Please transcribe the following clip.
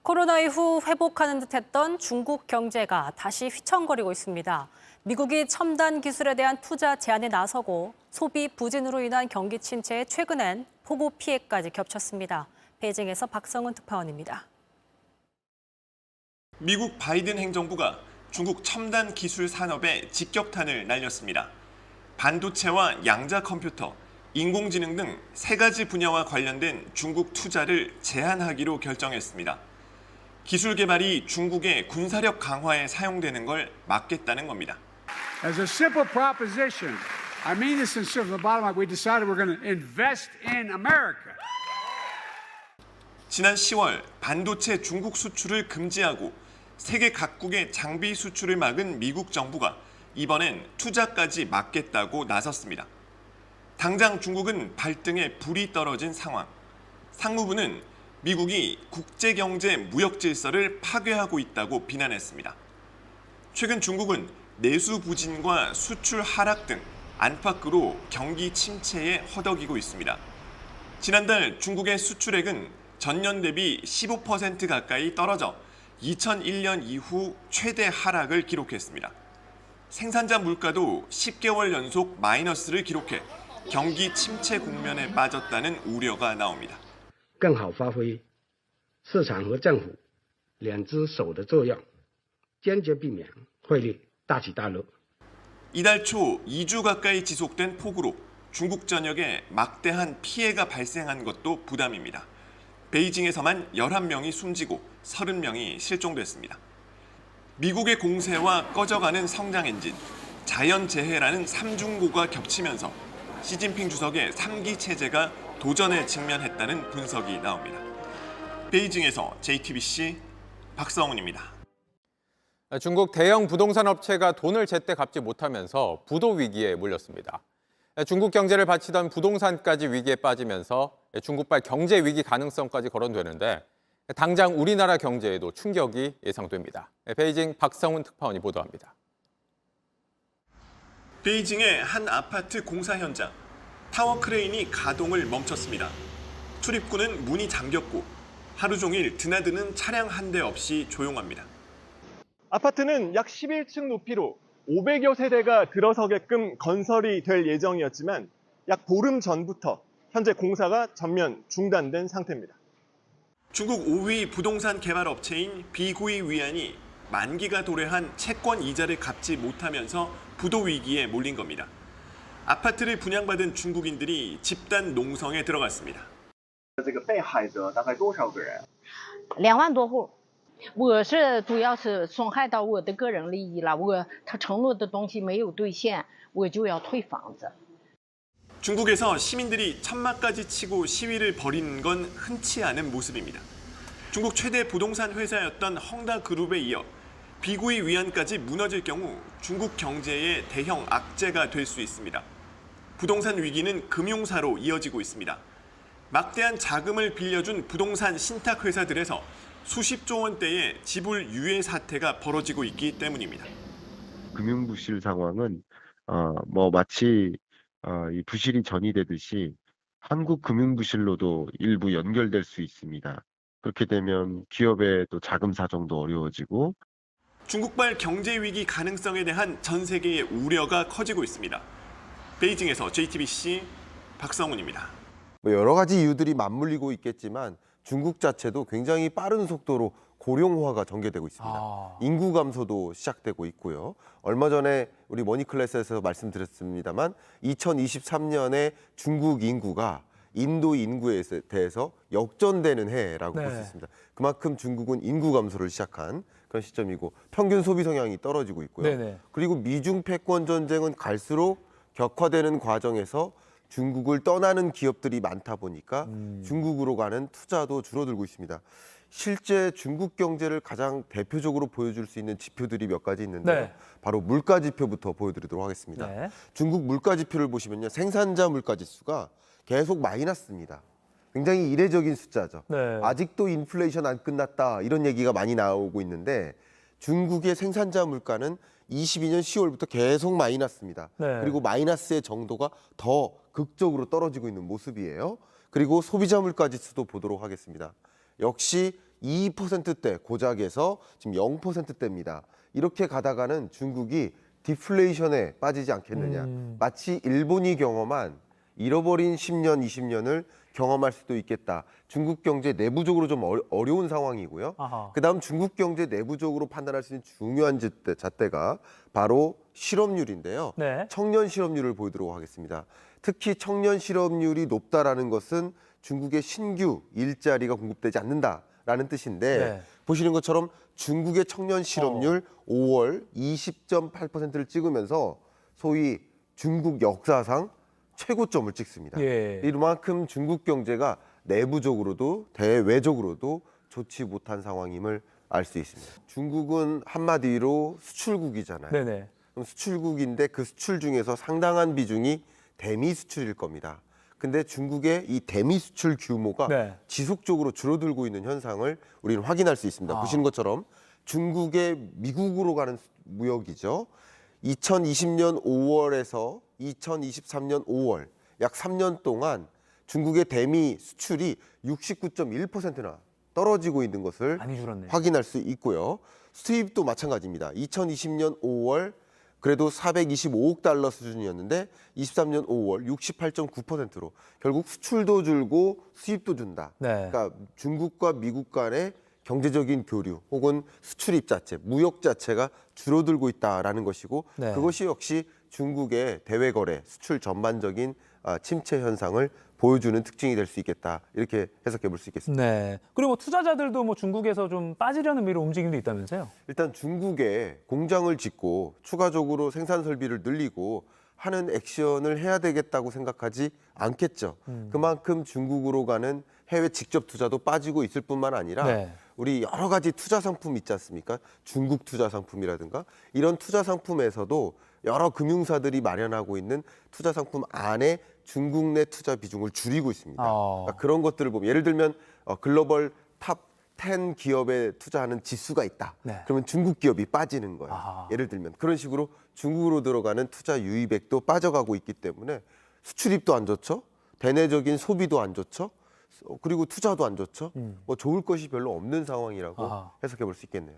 코로나 이후 회복하는 듯했던 중국 경제가 다시 휘청거리고 있습니다. 미국이 첨단 기술에 대한 투자 제한에 나서고 소비 부진으로 인한 경기 침체에 최근엔 폭우 피해까지 겹쳤습니다. 베이징에서 박성훈 특파원입니다. 미국 바이든 행정부가 중국 첨단 기술 산업에 직격탄을 날렸습니다. 반도체와 양자 컴퓨터, 인공지능 등 세 가지 분야와 관련된 중국 투자를 제한하기로 결정했습니다. 기술 개발이 중국의 군사력 강화에 사용되는 걸 막겠다는 겁니다. As a simple proposition, I mean this sincerely. The bottom line, we decided we're going to invest in America. 지난 10월 반도체 중국 수출을 금지하고 세계 각국의 장비 수출을 막은 미국 정부가 이번엔 투자까지 막겠다고 나섰습니다. 당장 중국은 발등에 불이 떨어진 상황. 상무부는 미국이 국제경제 무역 질서를 파괴하고 있다고 비난했습니다. 최근 중국은 내수 부진과 수출 하락 등 안팎으로 경기 침체에 허덕이고 있습니다. 지난달 중국의 수출액은 전년 대비 15% 가까이 떨어져 2001년 이후 최대 하락을 기록했습니다. 생산자 물가도 10개월 연속 마이너스를 기록해 경기 침체 국면에 빠졌다는 우려가 나옵니다. 更好发挥市场和政府两只手的作用，坚决避免汇率大起大落。 이달 초 2주 가까이 지속된 폭우로 중국 전역에 막대한 피해가 발생한 것도 부담입니다. 베이징에서만 11명이 숨지고 30명이 실종됐습니다. 미국의 공세와 꺼져가는 성장 엔진, 자연재해라는 삼중고가 겹치면서 시진핑 주석의 3기 체제가 도전에 직면했다는 분석이 나옵니다. 베이징에서 JTBC 박성훈입니다. 중국 대형 부동산 업체가 돈을 제때 갚지 못하면서 부도 위기에 몰렸습니다. 중국 경제를 바치던 부동산까지 위기에 빠지면서 중국발 경제 위기 가능성까지 거론되는데 당장 우리나라 경제에도 충격이 예상됩니다. 베이징 박성훈 특파원이 보도합니다. 베이징의 한 아파트 공사 현장. 타워 크레인이 가동을 멈췄습니다. 출입구는 문이 잠겼고 하루 종일 드나드는 차량 한 대 없이 조용합니다. 아파트는 약 11층 높이로 500여 세대가 들어서게끔 건설이 될 예정이었지만 약 보름 전부터 현재 공사가 전면 중단된 상태입니다. 중국 5위 부동산 개발 업체인 비구이 위안이 만기가 도래한 채권 이자를 갚지 못하면서 부도 위기에 몰린 겁니다. 아파트를 분양받은 중국인들이 집단 농성에 들어갔습니다. 被害者大概多少个人？2万多户。我是主要是损害到我的个人利益了，他承诺的东西没有兑现，我就要退房子。 중국에서 시민들이 천막까지 치고 시위를 벌이는 건 흔치 않은 모습입니다. 중국 최대 부동산 회사였던 헝다그룹에 이어 비구이 위안까지 무너질 경우 중국 경제의 대형 악재가 될 수 있습니다. 부동산 위기는 금융사로 이어지고 있습니다. 막대한 자금을 빌려준 부동산 신탁 회사들에서 수십조 원대의 지불 유예 사태가 벌어지고 있기 때문입니다. 금융부실 상황은 마치 이 부실이 전이되듯이 한국 금융부실로도 일부 연결될 수 있습니다. 그렇게 되면 기업의 또 자금 사정도 어려워지고 중국발 경제 위기 가능성에 대한 전 세계의 우려가 커지고 있습니다. 베이징에서 JTBC 박성훈입니다. 여러 가지 이유들이 맞물리고 있겠지만 중국 자체도 굉장히 빠른 속도로 고령화가 전개되고 있습니다. 인구 감소도 시작되고 있고요. 얼마 전에 우리 머니클래스에서 말씀드렸습니다만 2023년에 중국 인구가 인도 인구에 대해서 역전되는 해라고 볼 수 있습니다. 그만큼 중국은 인구 감소를 시작한 그런 시점이고 평균 소비 성향이 떨어지고 있고요. 그리고 미중 패권 전쟁은 갈수록 격화되는 과정에서 중국을 떠나는 기업들이 많다 보니까 중국으로 가는 투자도 줄어들고 있습니다. 실제 중국 경제를 가장 대표적으로 보여줄 수 있는 지표들이 몇 가지 있는데요. 바로 물가 지표부터 보여드리도록 하겠습니다. 중국 물가 지표를 보시면요. 생산자 물가 지수가 계속 마이너스입니다. 굉장히 이례적인 숫자죠. 아직도 인플레이션 안 끝났다 이런 얘기가 많이 나오고 있는데 중국의 생산자 물가는 22년 10월부터 계속 마이너스입니다. 그리고 마이너스의 정도가 더 극적으로 떨어지고 있는 모습이에요. 그리고 소비자 물가 지수도 보도록 하겠습니다. 역시 2%대 고작에서 지금 0%대입니다. 이렇게 가다가는 중국이 디플레이션에 빠지지 않겠느냐. 마치 일본이 경험한 잃어버린 10년, 20년을 경험할 수도 있겠다. 중국 경제 내부적으로 좀 어려운 상황이고요. 아하. 그다음 중국 경제 내부적으로 판단할 수 있는 중요한 잣대가 바로 실업률인데요. 네. 청년 실업률을 보도록 하겠습니다. 특히 청년 실업률이 높다라는 것은 중국의 신규 일자리가 공급되지 않는다라는 뜻인데 네. 보시는 것처럼 중국의 청년 실업률 5월 20.8%를 찍으면서 소위 중국 역사상 최고점을 찍습니다. 예. 이만큼 중국 경제가 내부적으로도 대외적으로도 좋지 못한 상황임을 알 수 있습니다. 중국은 한마디로 수출국이잖아요. 네네. 그럼 수출국인데 그 수출 중에서 상당한 비중이 대미 수출일 겁니다. 근데 중국의 이 대미 수출 규모가 네. 지속적으로 줄어들고 있는 현상을 우리는 확인할 수 있습니다. 보시는 것처럼 중국의 미국으로 가는 무역이죠. 2020년 5월에서 2023년 5월 약 3년 동안 중국의 대미 수출이 69.1%나 떨어지고 있는 것을 많이 줄었네요. 확인할 수 있고요. 수입도 마찬가지입니다. 2020년 5월 그래도 425억 달러 수준이었는데 23년 5월 68.9%로 결국 수출도 줄고 수입도 준다. 네. 그러니까 중국과 미국 간의 경제적인 교류 혹은 수출입 자체, 무역 자체가 줄어들고 있다라는 것이고 네. 그것이 역시 중국의 대외 거래, 수출 전반적인 침체 현상을 보여주는 특징이 될 수 있겠다. 이렇게 해석해 볼 수 있겠습니다. 네. 그리고 투자자들도 뭐 중국에서 좀 빠지려는 미로 움직임도 있다면서요? 일단 중국에 공장을 짓고 추가적으로 생산 설비를 늘리고 하는 액션을 해야 되겠다고 생각하지 않겠죠. 그만큼 중국으로 가는 해외 직접 투자도 빠지고 있을 뿐만 아니라 네. 우리 여러 가지 투자 상품 있지 않습니까? 중국 투자 상품이라든가 이런 투자 상품에서도 여러 금융사들이 마련하고 있는 투자 상품 안에 중국 내 투자 비중을 줄이고 있습니다. 그러니까 그런 것들을 보면 예를 들면 글로벌 탑 10 기업에 투자하는 지수가 있다. 네. 그러면 중국 기업이 빠지는 거예요. 아하. 예를 들면 그런 식으로 중국으로 들어가는 투자 유입액도 빠져가고 있기 때문에 수출입도 안 좋죠. 대내적인 소비도 안 좋죠. 그리고 투자도 안 좋죠. 뭐 좋을 것이 별로 없는 상황이라고 아하. 해석해 볼 수 있겠네요.